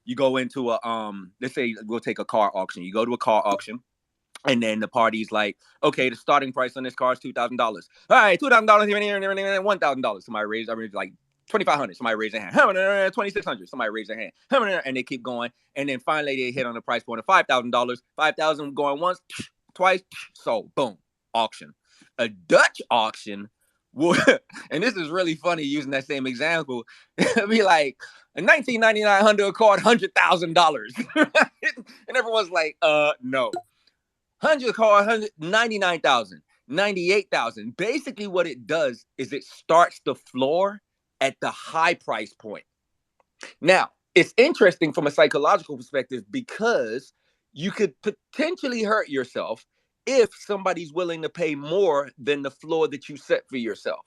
you go into a let's say we'll take a car auction. You go to a car auction. And then the party's like, okay, the starting price on this car is $2,000. All right, $2,000, $1,000. Somebody raised, like 2,500. Somebody raised their hand. 2,600. Somebody raised their hand. And they keep going. And then finally they hit on the price point of $5,000. 5,000 going once, twice, sold. Boom, auction. A Dutch auction. And this is really funny using that same example. It'd be like a 1999 Honda Accord, $100,000, and everyone's like, no. 100 car, 99,000, 98,000. Basically, what it does is it starts the floor at the high price point. Now, it's interesting from a psychological perspective because you could potentially hurt yourself if somebody's willing to pay more than the floor that you set for yourself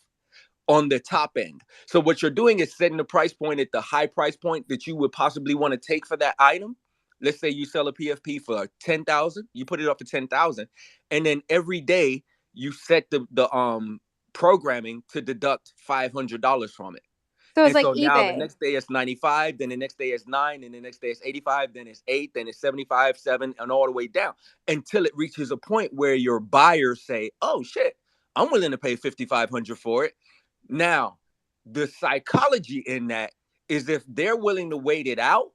on the top end. So what you're doing is setting the price point at the high price point that you would possibly want to take for that item. Let's say you sell a PFP for 10,000, you put it up to 10,000, and then every day you set the programming to deduct $500 from it. So it's and like so now the eBay. next day it's 95, then the next day it's 9, and the next day it's 85, then it's 8, then it's 75, 7, and all the way down until it reaches a point where your buyers say, "Oh shit, I'm willing to pay 5,500 for it." Now, the psychology in that is if they're willing to wait it out,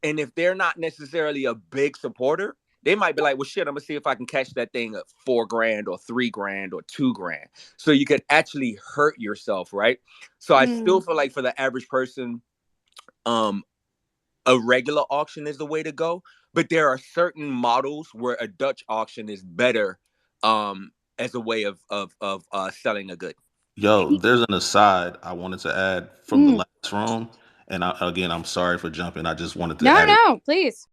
and if they're not necessarily a big supporter, they might be like, well, shit, I'm gonna see if I can catch that thing at $4,000 or $3,000 or $2,000. So you could actually hurt yourself, right? So I still feel like for the average person, a regular auction is the way to go. But there are certain models where a Dutch auction is better as a way of selling a good. Yo, there's an aside I wanted to add from the last room, and again, I'm sorry for jumping. I just wanted to No, add it. no, please.